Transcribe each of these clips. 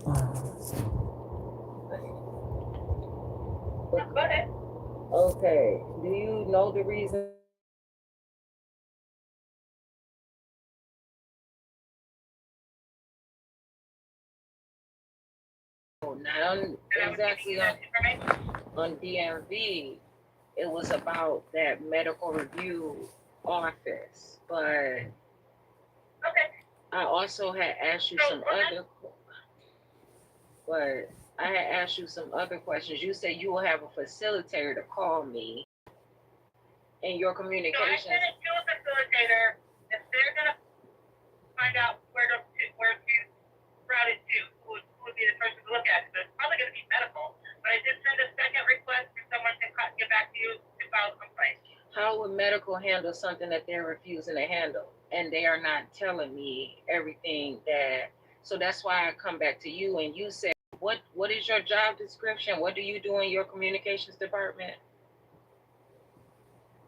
Go ahead. Okay. Do you know the reason? Not on, And I was giving exactly you that information. on DMV. It was about that medical review office, but Okay. I also had asked you So some on that, other, but I had asked you some other questions. You said you will have a facilitator to call me in your so I communications. sent it to a facilitator. If they're gonna find out where to route it to, who would be the person to look at? So it's probably gonna be medical. But I did send a second request for someone to get back to you to file a complaint. How would medical handle something that they're refusing to handle? And they are not telling me everything that, so that's why I come back to you and you say, what is your job description? What do you do in your communications department?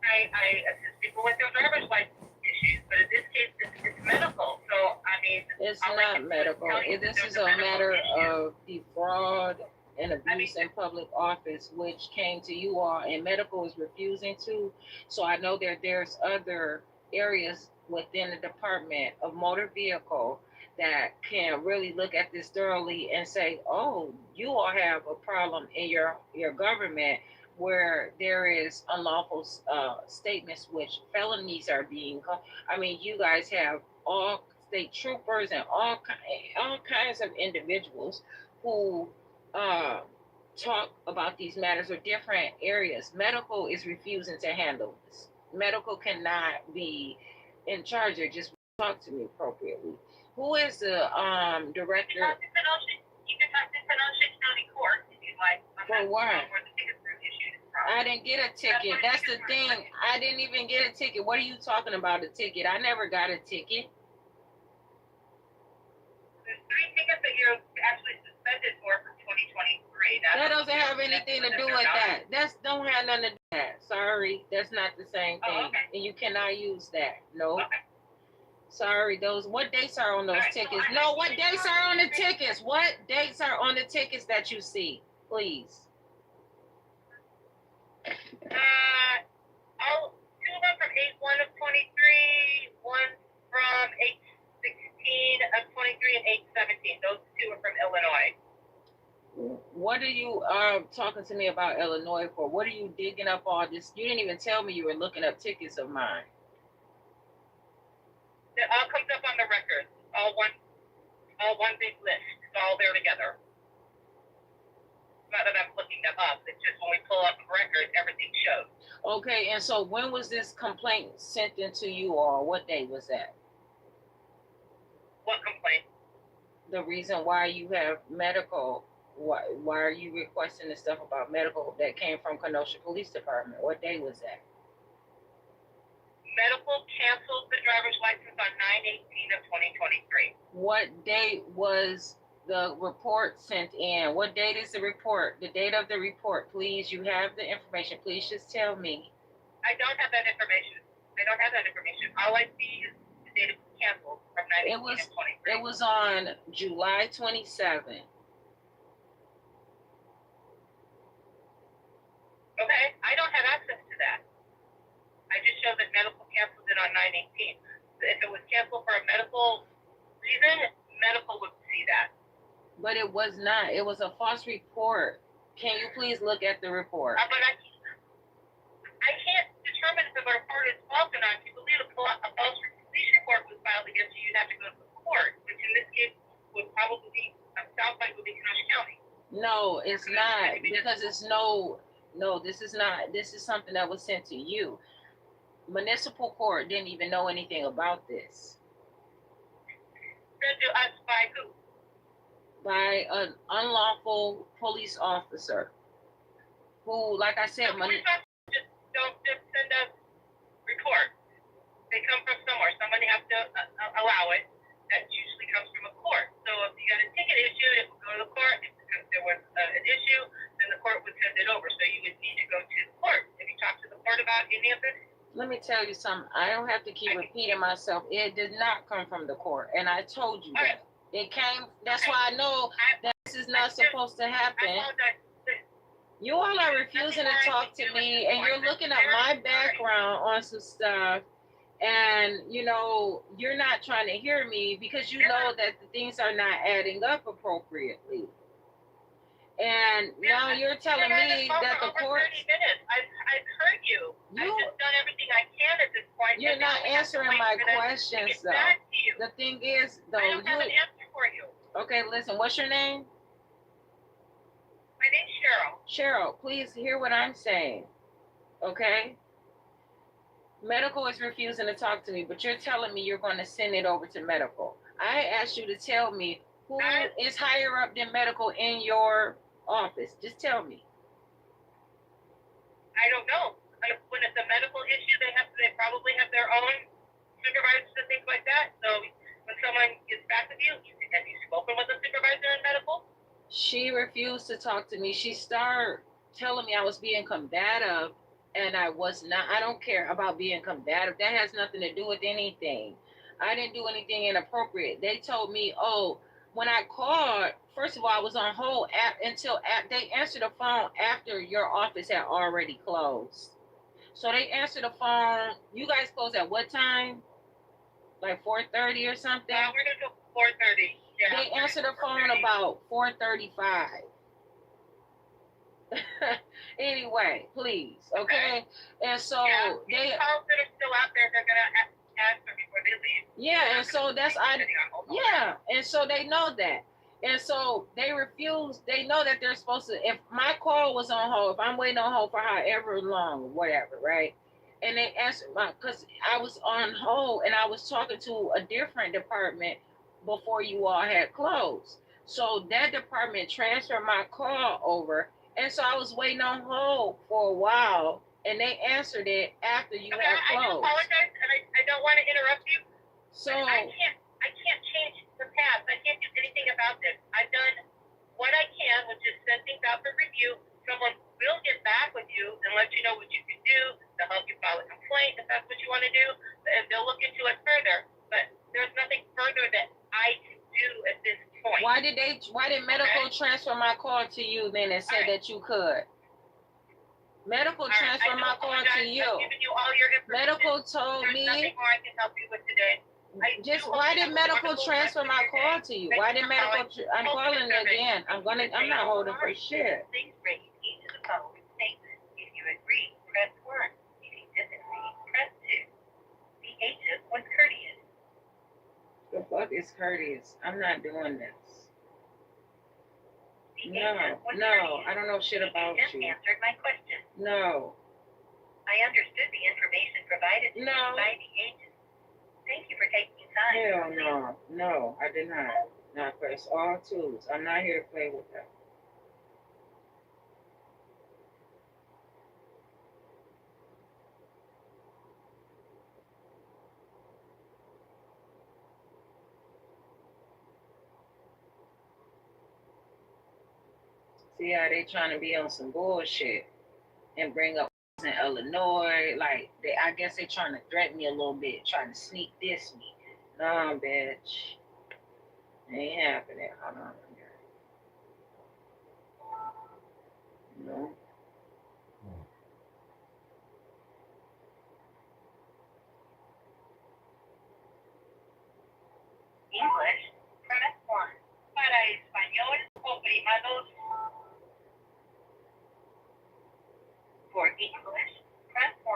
I assist people with their driver's license issues, but in this case, it's medical. So I mean, It's all I not can do is medical. tell you that This there's is a a medical matter issue. of the fraud and I mean, abuse in public office, which came to you all, and medical is refusing to. So I know that there's other areas within the Department of Motor Vehicle that can really look at this thoroughly and say, oh, you all have a problem in your government where there is unlawful statements, which felonies are being called. I mean, you guys have all state troopers and all kinds of individuals who uh, talk about these matters or different areas. Medical is refusing to handle this. Medical cannot be in charge or just talk to me appropriately. Who is the you director? talk to Kenosha, you can talk to Kenosha County Court if you'd like. For what? Where the tickets were issued from. I didn't get a ticket. That's the thing. I didn't even get a ticket. What are you talking about, a ticket? I never got a ticket. There's 3 tickets that you're actually suspended for from 2023. That doesn't have anything to do with that. That's don't have nothing to do with that. Sorry, that's not the same thing. Oh, okay. And you cannot use that. No. Okay. Sorry, those what dates are on those Right, tickets? No, what dates are on the tickets? What dates are on the tickets that you see? Please. Two of them from 8/1 of 23, one from 8/16 of 23, and 8/17. Those two are from Illinois. What are you talking to me about Illinois for? What are you digging up all this? You didn't even tell me you were looking up tickets of mine. It all comes up on the records. All one big list. It's all there together. It's not that I'm looking them up. It's just when we pull up the records, everything shows. Okay, and so when was this complaint sent into you all? What day was that? What complaint? The reason why you have medical, why are you requesting the stuff about medical that came from Kenosha Police Department? What day was that? Medical canceled the driver's license on 9/18 of 2023. What date was the report sent in? What date is the report? The date of the report, please. You have the information. Please just tell me. I don't have that information. All I see is the date it was canceled from 9/18 of 23. It was on July 27th. Okay, I don't have access to that. I just show that medical canceled it on 9/18. If it was canceled for a medical reason, medical would see that. But it was not. It was a false report. Can you please look at the report? But I can't determine if a report is false or not. If you believe a false police report was filed against you, you'd have to go to the court, which in this case would probably be Southside would be Kenosha County. No, it's not because it's no. This is not. This is something that was sent to you. Municipal court didn't even know anything about this. Sent to us by who? By an unlawful police officer who, like I said, police officers don't just send us reports. They come from somewhere. Somebody has to allow it. That usually comes from a court. So if you got a ticket issued, it would go to the court. If there was an issue, then the court would send it over. So you would need to go to the court. Have you talked to the court about any of this? Let me tell you something. I don't have to keep repeating myself. It did not come from the court, and I told you that. It came. That's why I know that this is not supposed to happen. I apologize. You all are refusing to talk to me, and you're looking at my background on some stuff, and you're not trying to hear me because you know that the things are not adding up appropriately. And now you're telling me that the court. 30 minutes. I've heard you. I've just done everything I can at this point. You're not answering my questions, though. The thing is, though, I don't have an answer for you. Okay, listen. What's your name? My name's Cheryl. Cheryl, please hear what I'm saying. Okay? Medical is refusing to talk to me, but you're telling me you're going to send it over to medical. I asked you to tell me who is higher up than medical in your office. Just tell me. I don't know. When it's a medical issue, they probably have their own supervisors and things like that. So when someone gets back with you, have you spoken with a supervisor in medical? She refused to talk to me. She started telling me I was being combative, and I was not. I don't care about being combative. That has nothing to do with anything. I didn't do anything inappropriate. They told me, when I called, first of all, I was on hold until they answered the phone after your office had already closed. So they answered the phone. You guys close at what time? Like 4:30 or something? We're going to go 4:30. Yeah, they answered the phone about 4:35. Anyway, please, okay? And so they calls that are still out there, they're gonna answer before they leave. Yeah, and so and so they know that. And so they refuse. They know that they're supposed to. If my call was on hold, if I'm waiting on hold for however long, whatever, right? And they answered because I was on hold and I was talking to a different department before you all had closed. So that department transferred my call over, and so I was waiting on hold for a while, and they answered it after you had closed. I apologize, and I don't want to interrupt you. So I can't change the past. I can't do anything about this. I've done what I can, which is send things out for review. Someone will get back with you and let you know what you can do to help you file a complaint if that's what you want to do, and they'll look into it further. But there's nothing further that I can do at this point. Why did medical transfer my call to you then and say that you could? Medical transfer my call to you. I've given you all your information. Medical told me. There's nothing more I can help you with today. Why did medical transfer my call to you? Why did medical? I'm calling again. I'm not holding for shit. Please raise each of the following statements. If you agree, press 1. If you disagree, press 2. The agent was courteous. The fuck is courteous? I'm not doing this. No, I don't know shit about you. You answered my question. No. I understood the information provided to me by the agent. Thank you for taking time. Hell no, I did not. Not press all twos. I'm not here to play with that. See how they trying to be on some bullshit and bring up in Illinois, like I guess they trying to threaten me a little bit, trying to sneak diss me. Nah, bitch, ain't happening. Hold on, no. English, press 1. Para español, oprima 2. For English, press 1.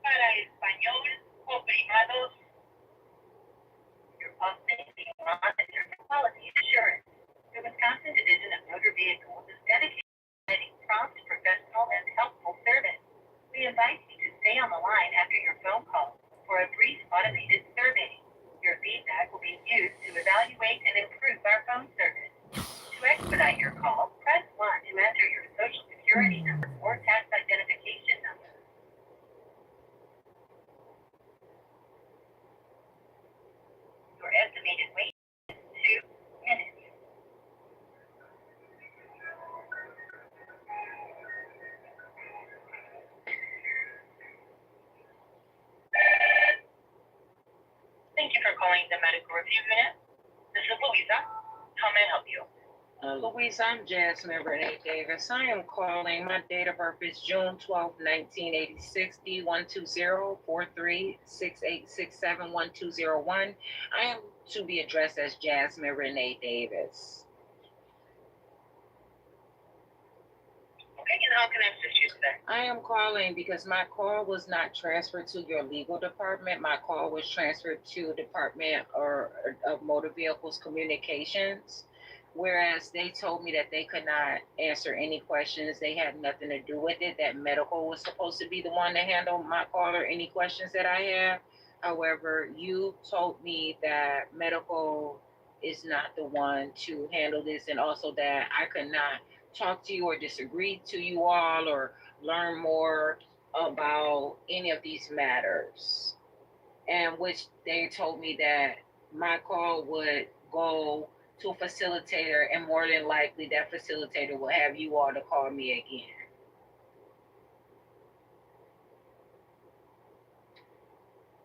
Para español, oprima 2. Your call may be monitored for quality assurance. The Wisconsin Division of Motor Vehicles is dedicated to providing prompt, professional, and helpful service. We invite you to stay on the line after your phone call for a brief automated survey. Your feedback will be used to evaluate and improve our phone service. To expedite your call, press 1 to enter your social security number or tax identification number. Your estimated wait is 2 minutes. Thank you for calling the Medical Review Unit. This is Louisa. Louisa. How may I help you? Louisa, I'm Jasmine Renee Davis. I am calling. My date of birth is June 12th, 1986, D120-4368671201. I am to be addressed as Jasmine Renee Davis. Okay, and how can I assist you today? I am calling because my call was not transferred to your legal department. My call was transferred to Department of Motor Vehicles Communications, whereas they told me that they could not answer any questions. They had nothing to do with it, that medical was supposed to be the one to handle my call or any questions that I have. However, you told me that medical is not the one to handle this, and also that I could not talk to you or disagree to you all or learn more about any of these matters. And which they told me that my call would go to a facilitator, and more than likely that facilitator will have you all to call me again.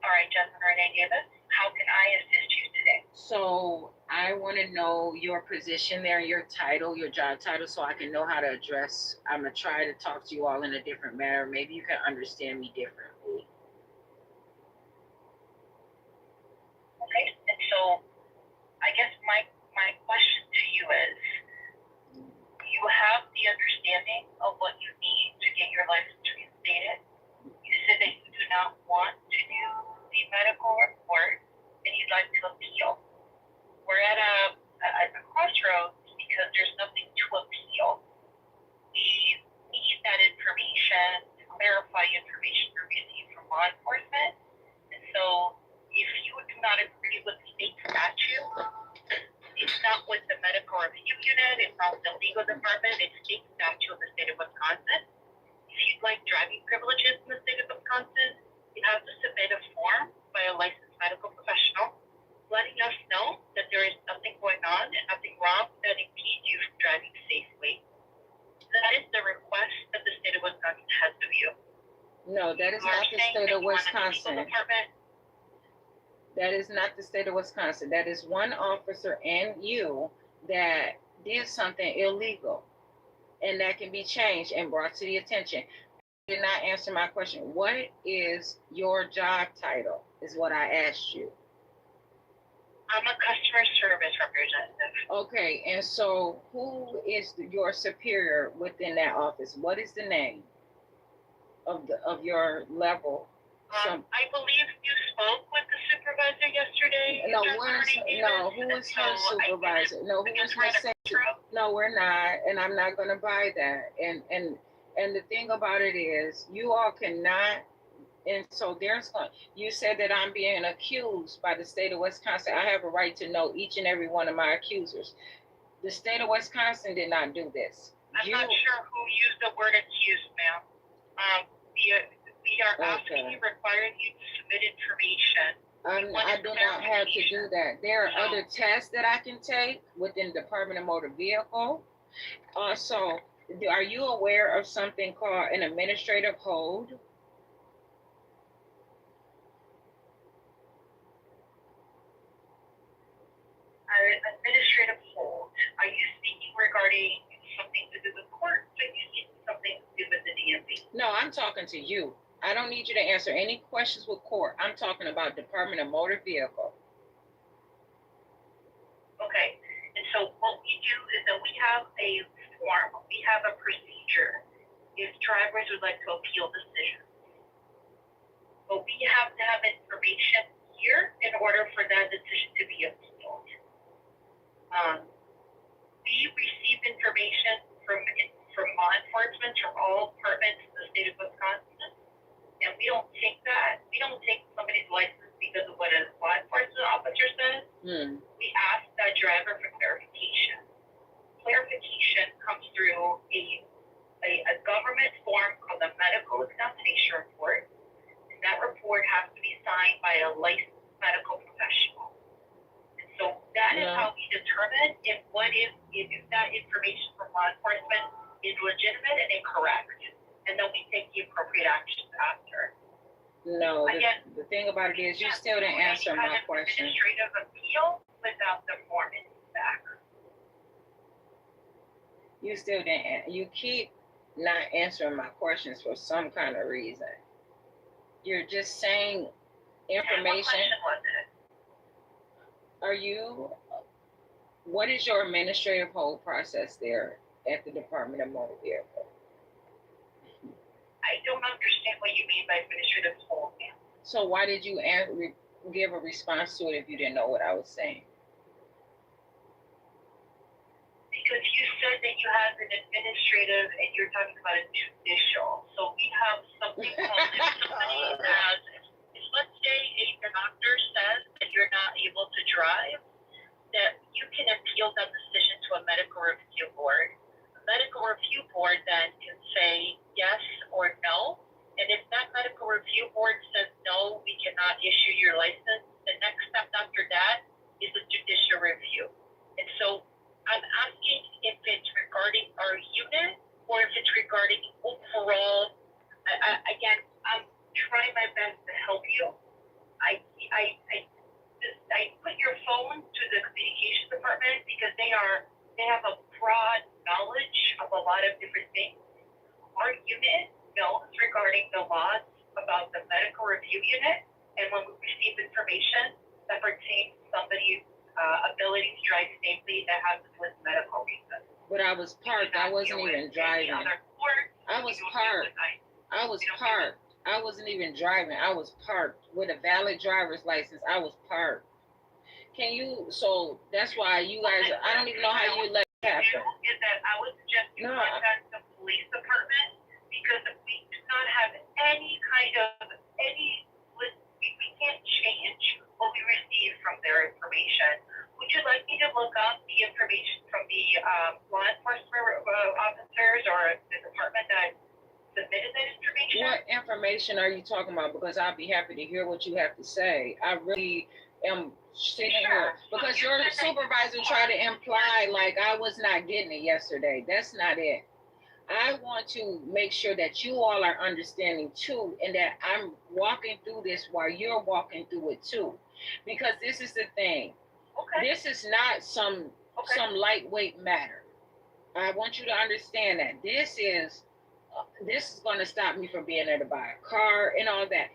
All right, Jasmine Renee Davis, how can I assist you today? So I want to know your position there, your title, your job title, so I can know how to address. I'm going to try to talk to you all in a different manner. Maybe you can understand me differently. Okay, and so I guess my question to you is, you have the understanding of what you need to get your license reinstated. You said that you do not want to do the medical report and you'd like to appeal. We're at a crossroads because there's nothing to appeal. We need that information to clarify information we received from law enforcement. And so if you do not agree with the state statute, it's not with the medical review unit, it's not with the legal department, it's state statute of the state of Wisconsin. If you'd like driving privileges in the state of Wisconsin, you have to submit a form by a licensed medical professional letting us know that there is nothing going on and nothing wrong that impedes you from driving safely. That is the request that the state of Wisconsin has of you. No, that is not the state of Wisconsin. That is not the state of Wisconsin. That is one officer and you that did something illegal, and that can be changed and brought to the attention. You did not answer my question. What is your job title is what I asked you. I'm a customer service representative. Okay, and so who is your superior within that office? What is the name of your level? I believe you spoke with the supervisor yesterday. Who is her supervisor? No, who is her secretary? No, we're not, and I'm not going to buy that. And the thing about it is, you all cannot. And so you said that I'm being accused by the state of Wisconsin. I have a right to know each and every one of my accusers. The state of Wisconsin did not do this. I'm not sure who used the word accused, ma'am. We are asking you, requiring you to submit information. I do not have to do that. There are other tests that I can take within the Department of Motor Vehicle. Also, are you aware of something called an administrative hold? Administrative hold. Are you speaking regarding something to do with court? Are you speaking something to do with the DMV? No, I'm talking to you. I don't need you to answer any questions with court. I'm talking about Department of Motor Vehicle. Okay. And so what we do is that we have a form. We have a procedure if drivers would like to appeal decisions. But we have to have information here in order for that decision to be appealed. We receive information from law enforcement from all departments in the state of Wisconsin, and we don't take that. We don't take somebody's license because of what a law enforcement officer says. We ask that driver for clarification. Clarification comes through a government form called the medical examination report, and that report has to be signed by a licensed medical professional. So that is how we determine if that information from law enforcement is legitimate and incorrect. And then we take the appropriate actions after. No, the thing about it is you still didn't answer my question. Administrative appeal without the form in that. You still didn't. You keep not answering my questions for some kind of reason. You're just saying information. What question was it? Are you? What is your administrative hold process there at the Department of Motor Vehicle? I don't understand what you mean by administrative hold, ma'am. So why did you give a response to it if you didn't know what I was saying? Because you said that you have an administrative and you're talking about a judicial. So we have something called, if somebody has, let's say a doctor says that you're not able to drive, that you can appeal that decision to a medical review board. A medical review board then can say yes or no. And if that medical review board says no, we cannot issue your license, the next step after that is a judicial review. And so I'm asking if it's regarding our unit or if it's regarding overall. Again, I'm trying my best to help you. I put your phone to the communications department because they have a broad knowledge of a lot of different things. Our unit knows regarding the laws about the medical review unit, and when we receive information that pertains to somebody's ability to drive safely that has to do with medical reasons. But I was parked. I wasn't even driving. I was parked. I was parked. I wasn't even driving. I was parked with a valid driver's license. I was parked. Can you? So that's why you guys. I don't even know how you let it happen. Is that I would suggest you contact the police department because if we do not have any kind of we can't change what we receive from their information. Would you like me to look up the information from the law enforcement officers or the department that submitted that information? What information are you talking about? Because I'll be happy to hear what you have to say. I really am sitting here because your supervisor tried to imply like I was not getting it yesterday. That's not it. I want to make sure that you all are understanding too, and that I'm walking through this while you're walking through it too. Because this is the thing. Okay. This is not some lightweight matter. I want you to understand that this is going to stop me from being able to buy a car and all that.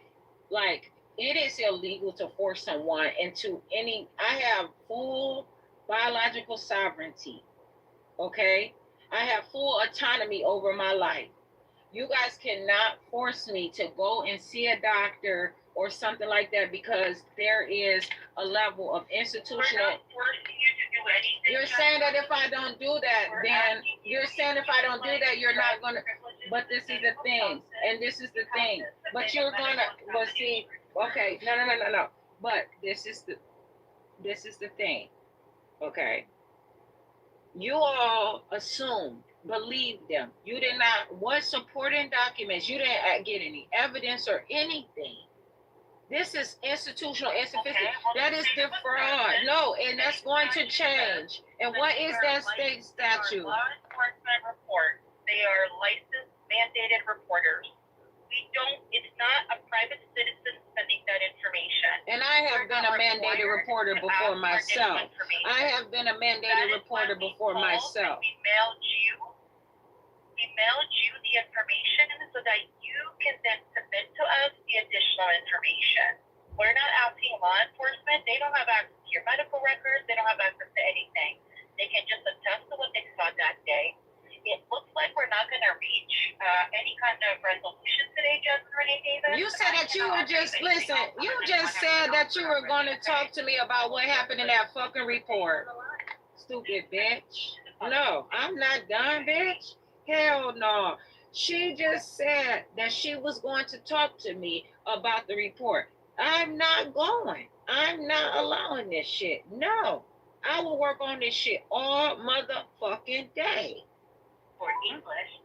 Like, it is illegal to force someone into any. I have full biological sovereignty. Okay? I have full autonomy over my life. You guys cannot force me to go and see a doctor or something like that because there is a level of institutional. We're not forcing you to do anything. You're saying that if I don't do that, then you're saying if I don't do that, you're not gonna. But this is the thing, and this is the thing. But you're gonna. But see, okay, no. But this is the thing, okay. You all assumed, believed them. You did not. What supporting documents? You didn't get any evidence or anything. This is institutional insufficient. That is the fraud. No, and that's going to change. And what is that state statute? Law enforcement report. They are licensed, mandated reporters. We don't. It's not a private citizen sending that information. And I have been a mandated reporter before myself. I have been a mandated reporter before myself. We mailed you the information so that you can then submit to us the additional information. We're not asking law enforcement. They don't have access to your medical records. They don't have access to anything. They can just attest to what they saw that day. It looks like we're not going to reach any kind of resolution today, Jasmine Renee Davis. You said that you were just, listen, you just said that you were going to talk to me about what happened in that fucking report. Stupid bitch. No, I'm not done, bitch. Hell no. She just said that she was going to talk to me about the report. I'm not going. I'm not allowing this shit. No. I will work on this shit all motherfucking day. For English.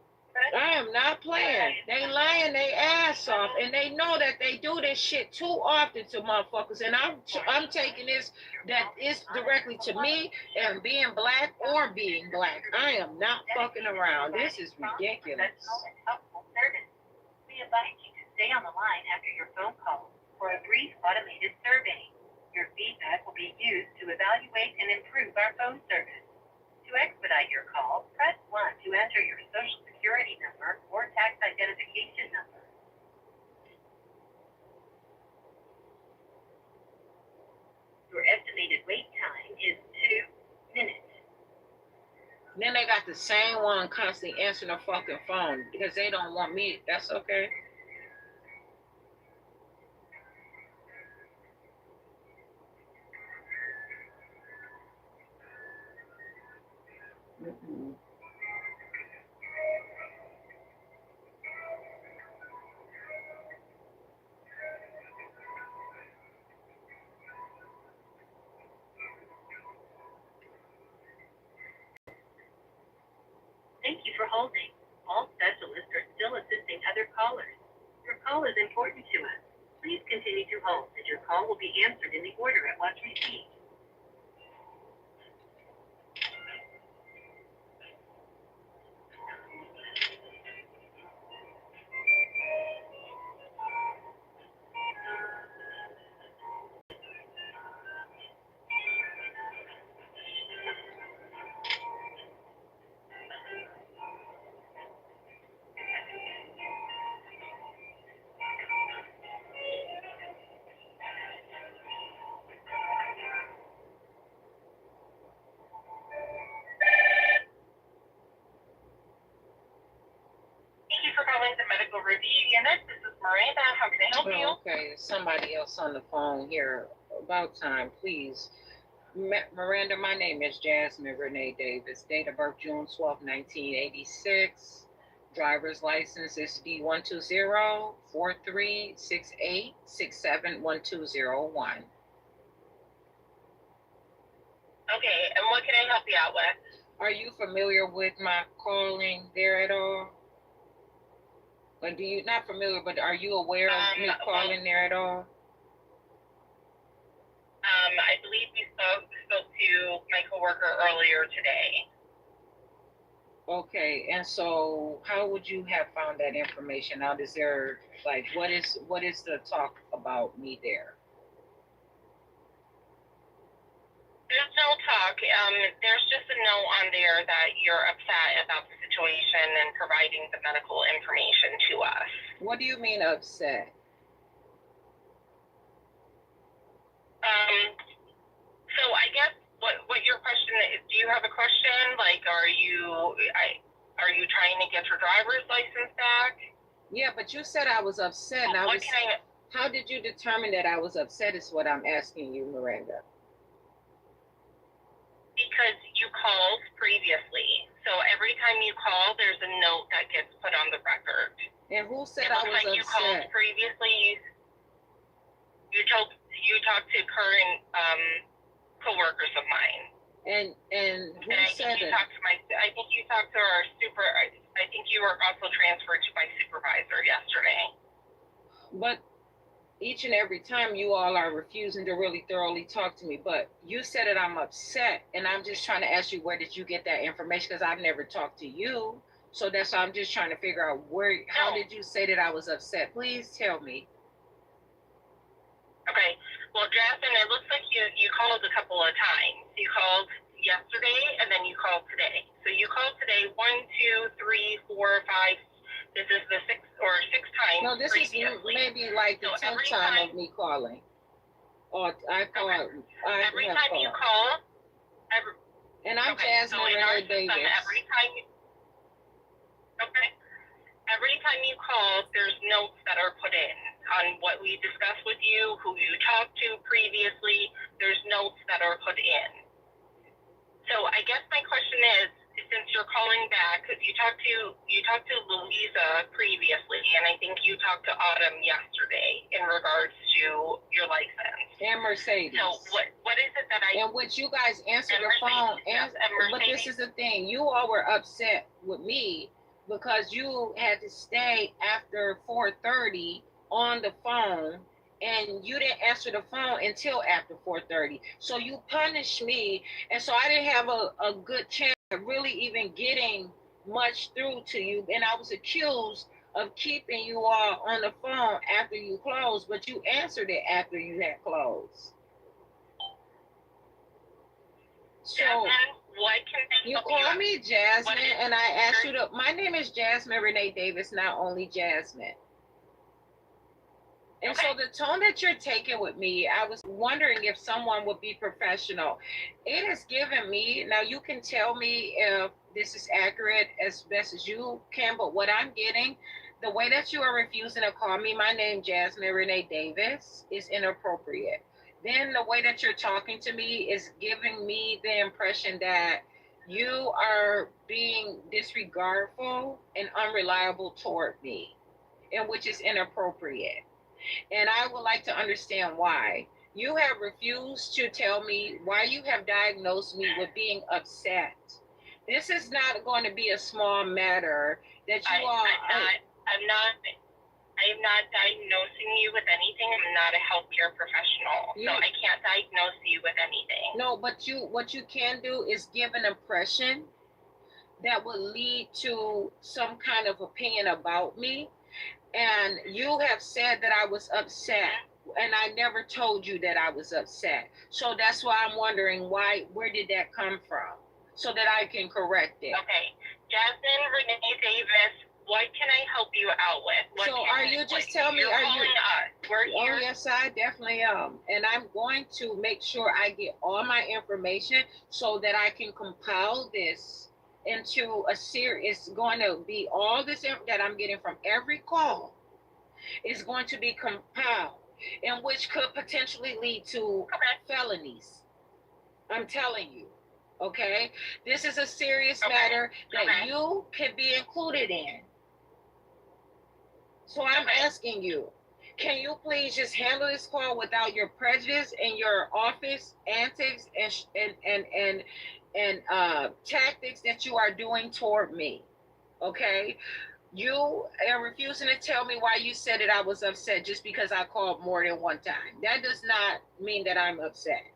I am not playing. They lying their ass off, and they know that they do this shit too often to motherfuckers. And I'm taking this that it's directly to me and being black or being black. I am not fucking around. This is ridiculous. We invite you to stay on the line after your phone call for a brief automated survey. Your feedback will be used to evaluate and improve our phone service. To expedite your call, press 1 to enter your social security number or tax identification number. Your estimated wait time is 2 minutes. Then they got the same one constantly answering the fucking phone because they don't want me. That's okay. Mm-mm. Thank you for holding. All specialists are still assisting other callers. Your call is important to us. Please continue to hold, and your call will be answered in the order it was received. Thank you for calling the medical review unit. This is Miranda. How can I help you? Okay, somebody else on the phone here. About time, please. Miranda, my name is Jasmine Renee Davis. Date of birth June 12, 1986. Driver's license is D120-4368-671201. Okay, and what can I help you out with? Are you familiar with my calling there at all? Or do you, not familiar, but are you aware of me calling there at all? I believe we spoke to my coworker earlier today. Okay, and so how would you have found that information out? Is there, like, what is the talk about me there? There's no talk. There's just a note on there that you're upset about the situation and providing the medical information to us. What do you mean upset? So I guess what your question is, do you have a question? Like, are you trying to get your driver's license back? Yeah, but you said I was upset. And how did you determine that I was upset is what I'm asking you, Miranda. Because you called previously. So every time you call, there's a note that gets put on the record. And who said I was upset? You called previously. You talked to current coworkers of mine. And who said it? I think you talked to our super. I think you were also transferred to my supervisor yesterday. But each and every time you all are refusing to really thoroughly talk to me. But you said that I'm upset, and I'm just trying to ask you, where did you get that information? Because I've never talked to you. So that's why I'm just trying to figure out how did you say that I was upset? Please tell me. Okay. Well, Jasmine, it looks like you called a couple of times. You called yesterday, and then you called today. So you called today 1, 2, 3, 4, 5. This is the sixth time. No, this previously. Is maybe like the 10th time of me calling. Or I call. Okay. Every time you call. And I'm Jasmine Renee Davis. Every time you call, there's notes that are put in on what we discussed with you, who you talked to previously. There's notes that are put in. So I guess my question is, since you're calling back, because you talked to Louisa previously, and I think you talked to Autumn yesterday in regards to your license. And Mercedes. So what is it that And which you guys answered the phone, but this is the thing, you all were upset with me because you had to stay after 4:30 on the phone, and you didn't answer the phone until after 4:30. So you punished me, and so I didn't have a good chance of really even getting much through to you. And I was accused of keeping you all on the phone after you closed, but you answered it after you had closed. So What can I You help call out? me Jasmine, and I asked you to. My name is Jasmine Renee Davis, not only Jasmine. And Okay. so the tone that you're taking with me, I was wondering if someone would be professional. It has given me, now you can tell me if this is accurate as best as you can, but what I'm getting, the way that you are refusing to call me my name, Jasmine Renee Davis, is inappropriate. Then the way that you're talking to me is giving me the impression that you are being disregardful and unreliable toward me, and which is inappropriate. And I would like to understand why. You have refused to tell me why you have diagnosed me with being upset. This is not going to be a small matter that you I'm not diagnosing you with anything. I'm not a healthcare professional, so I can't diagnose you with anything. No, but what you can do is give an impression that will lead to some kind of opinion about me. And you have said that I was upset, and I never told you that I was upset. So that's why I'm wondering where did that come from? So that I can correct it. Okay. Jasmine Renee Davis, what can I help you out with? Tell me, are you us? We're here. Oh yes, I definitely am. And I'm going to make sure I get all my information so that I can compile this into a series. It's going to be all this that I'm getting from every call is going to be compiled, in which could potentially lead to felonies. I'm telling you. Okay? This is a serious matter that you can be included in. So I'm asking you, can you please just handle this call without your prejudice and your office antics and tactics that you are doing toward me? Okay? You are refusing to tell me why you said that I was upset just because I called more than one time. That does not mean that I'm upset.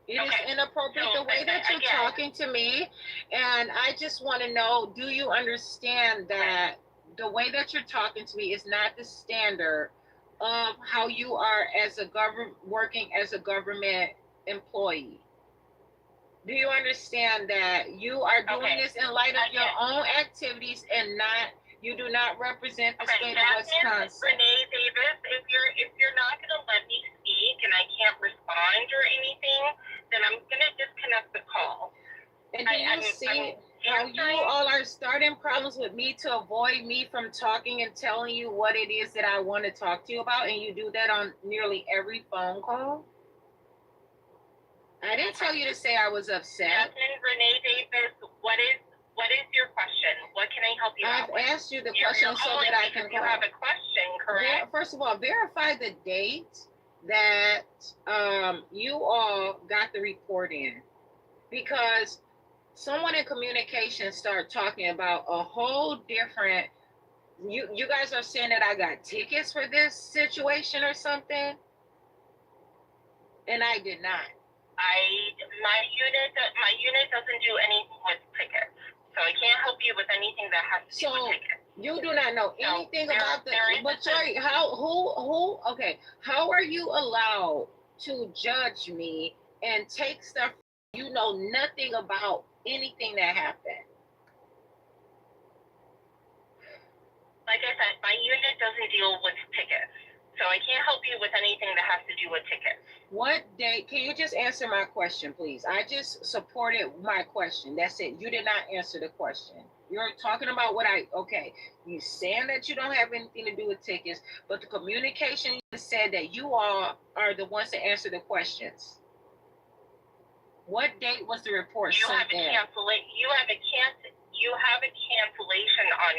It is inappropriate the way that you're talking to me, and I just want to know, do you understand that the way that you're talking to me is not the standard of how you are as a working as a government employee? Do you understand that you are doing this in light of your own activities and you do not represent the state of Wisconsin? Renee Davis, if you're not going to let me speak and I can't respond or anything, then I'm going to disconnect the call. And do you see how you all are starting problems with me to avoid me from talking and telling you what it is that I want to talk to you about, and you do that on nearly every phone call? I didn't tell you to say I was upset. Jasmine Renee Davis, what is your question? What can I help you out with? I've asked you the question so that I can call. You have a question, correct? First of all, verify the date that you all got the report in, because someone in communication started talking about a whole different. You guys are saying that I got tickets for this situation or something, and I did not. My unit doesn't do anything with tickets, so I can't help you with anything that has to do with tickets. You do not know anything about the. But sorry, how are you allowed to judge me and take stuff you know nothing about anything that happened? Like I said, my unit doesn't deal with tickets, so I can't help you with anything that has to do with tickets. What day? Can you just answer my question, please? I just supported my question. That's it. You did not answer the question. You're talking about you saying that you don't have anything to do with tickets, but the communication said that you all are the ones to answer the questions. What date was the report sent in? You have a cancellation on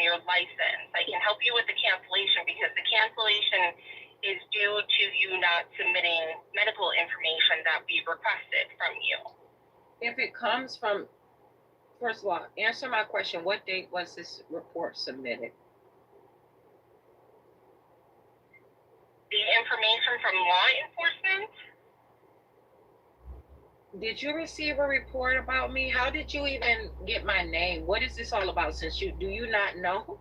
your license. I can help you with the cancellation because the cancellation is due to you not submitting medical information that we requested from you. If it comes from, first of all, answer my question. What date was this report submitted? The information from law enforcement? Did you receive a report about me? How did you even get my name? What is this all about? Do you not know?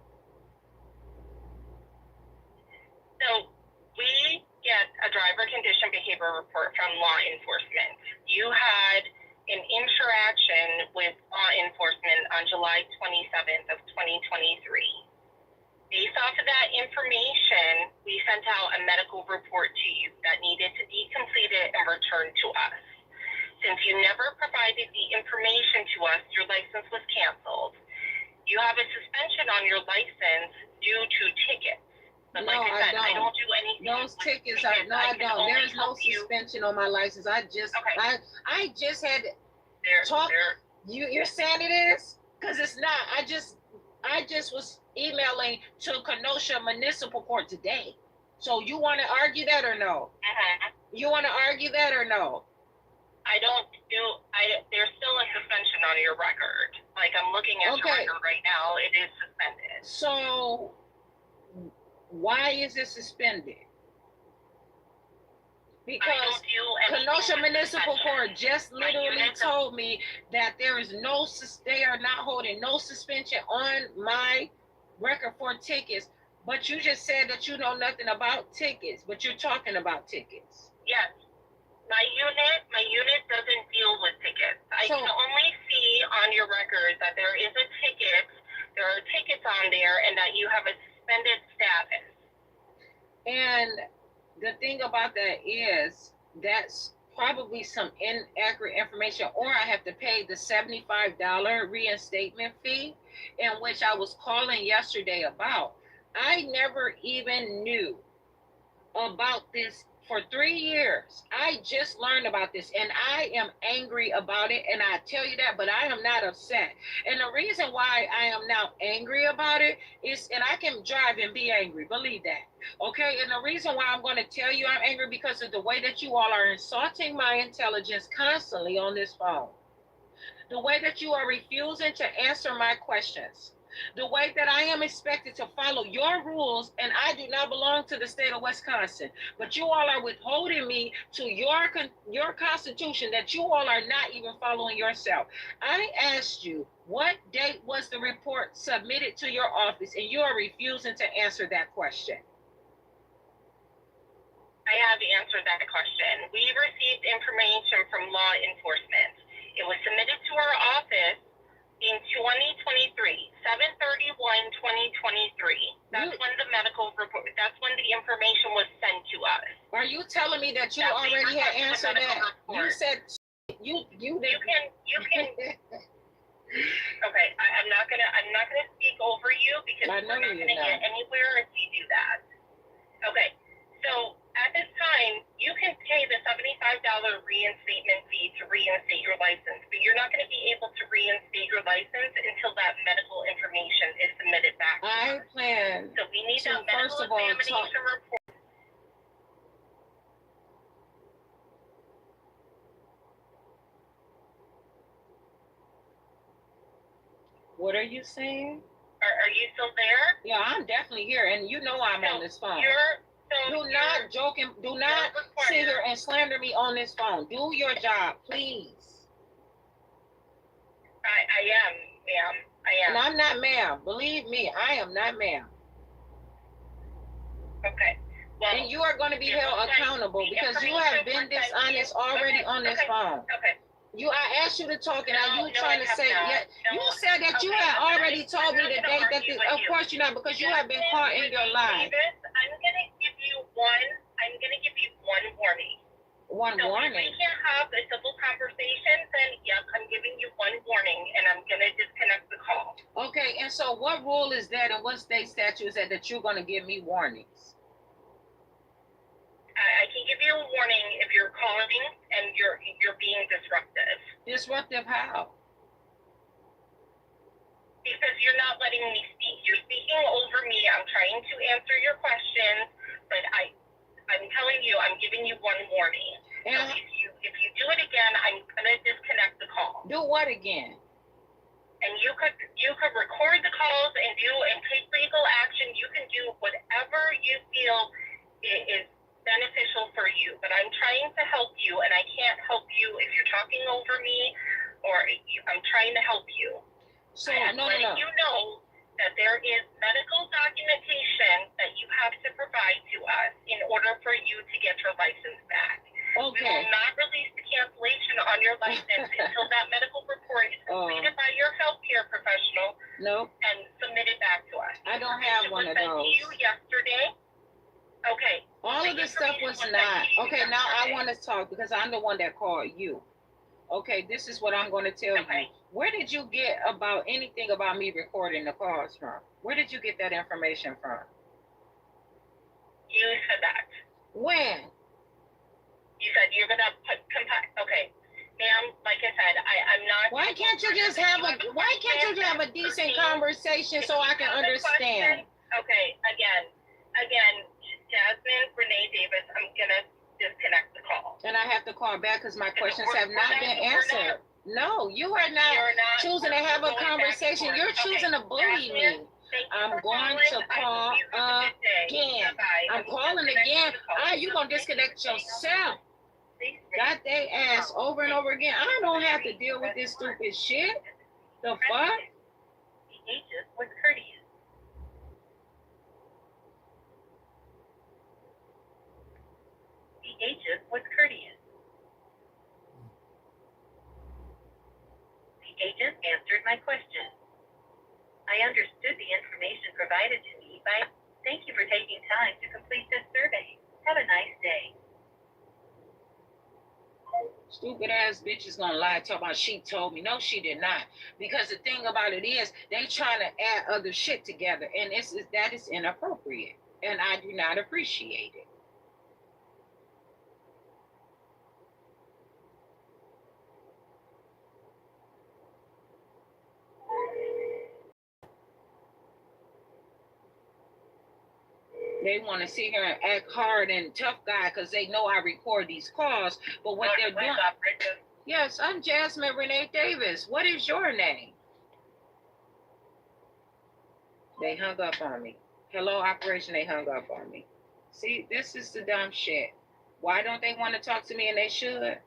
So we get a driver condition behavior receive a report from law enforcement. You had an interaction with law enforcement on July 27th of 2023. Based off of that information, we sent out a medical report to you that needed to be completed and returned to us. Since you never provided the information to us, your license was canceled. You have a suspension on your license due to tickets. But No, like I said, I don't do anything. Those tickets are no, I don't. There is no suspension on my license. I just had talk. You're saying it is? Because it's not. I just was emailing to Kenosha Municipal Court today. So you want to argue that or no? You want to argue that or no? There's still a suspension on your record. Like, I'm looking at your record right now. It is suspended. So why is it suspended? Because Kenosha Municipal Court just literally told me that they are not holding no suspension on my record for tickets. But you just said that you know nothing about tickets, but you're talking about tickets. Yes. My unit doesn't deal with tickets. I can only see on your record that there is a ticket, there are tickets on there, and that you have a suspended status. And the thing about that is that's probably some inaccurate information, or I have to pay the $75 reinstatement fee, in which I was calling yesterday about. I never even knew about this for 3 years. I just learned about this, and I am angry about it, and I tell you that, but I am not upset. And the reason why I am now angry about it is, and I can drive and be angry, believe that, okay? And the reason why I'm going to tell you I'm angry because of the way that you all are insulting my intelligence constantly on this phone. The way that you are refusing to answer my questions. The way that I am expected to follow your rules, and I do not belong to the state of Wisconsin, but you all are withholding me to your constitution that you all are not even following yourself. I asked you, what date was the report submitted to your office, and you are refusing to answer that question. I have answered that question. We received information from law enforcement. It was submitted to our office in 2023, 7/31/2023. That's when the medical report, that's when the information was sent to us. Are you telling me that you already had answered that? You said you didn't. You can. Okay, I'm not gonna speak over you because we're not gonna get anywhere if you do that. Okay, so at this time, you can pay the $75 reinstatement fee to reinstate your license, but you're not going to be able to reinstate your license until that medical information is submitted back. I plan. So we need that medical examination report. What are you saying? Are you still there? Yeah, I'm definitely here, and you know I'm on this phone. Do not sit here and slander me on this phone. Do your job, please. I am, ma'am. I am. And I'm not ma'am. Believe me, I am not ma'am. Okay. Well, and you are going to be held accountable because you have been dishonest already on this phone. Okay. I asked you to talk, and are you trying to say, you said that you had already told me the date that of course you're not, because you have been caught in your lies. I'm going to give you one warning. One warning? If we can't have a civil conversation, then yes, I'm giving you one warning, and I'm going to disconnect the call. Okay, and so what rule is that, and what state statute is that you're going to give me warnings? I can give you a warning if you're calling and you're being disruptive. Disruptive how? Because you're not letting me speak. You're speaking over me. I'm trying to answer your questions, but I'm telling you, I'm giving you one warning. So if you do it again, I'm gonna disconnect the call. Do what again? And you could record the calls and take legal action. You can do whatever you feel is beneficial for you, but I'm trying to help you, and I can't help you if you're talking over me, or I'm trying to help you. So I'm letting you know that there is medical documentation that you have to provide to us in order for you to get your license back. We will not release the cancellation on your license until that medical report is completed by your healthcare professional. Nope. And submitted back to us. I don't have one of those. To you yesterday. Okay. All of this stuff was not. Okay, now I want to talk because I'm the one that called you. Okay, this is what I'm going to tell you. Where did you get about anything about me recording the calls from? Where did you get that information from? You said that. When? You said you're going to okay. Ma'am, like I said, I'm not. Why can't you just have a decent conversation so I can understand? Okay, again, Jasmine Renee Davis, I'm gonna disconnect the call. And I have to call back because my questions have not been answered. No, you are not choosing to have a conversation. You're choosing to bully me. I'm going to call again. I'm calling again. You're gonna disconnect yourself. Got they ass over and over again. I don't have to deal with this stupid shit. The fuck? The agent was courteous. The agent was courteous. The agent answered my question. I understood the information provided to me by. Thank you for taking time to complete this survey. Have a nice day. Stupid ass bitch is gonna lie, talk about she told me. No, she did not. Because the thing about it is, they trying to add other shit together, and that is inappropriate, and I do not appreciate it. They want to sit here and act hard and tough guy because they know I record these calls, but what they're doing. Yes, I'm Jasmine Renee Davis. What is your name? They hung up on me. Hello, operation, they hung up on me. See, this is the dumb shit. Why don't they want to talk to me, and they should?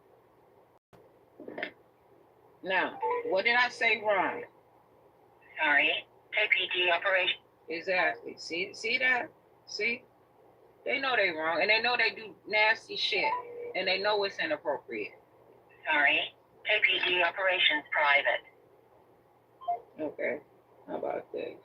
Now, what did I say wrong? Sorry, KPG operation. Exactly. See that? See? They know they wrong, and they know they do nasty shit, and they know it's inappropriate. Sorry, KPG operations private. Okay, how about this?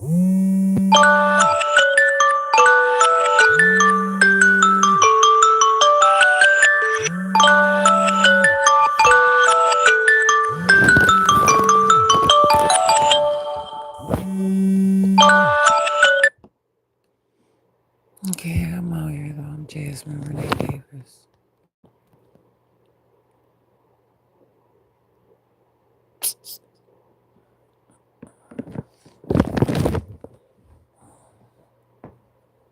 Okay, I'm out here though. I'm Jasmine Renee Davis.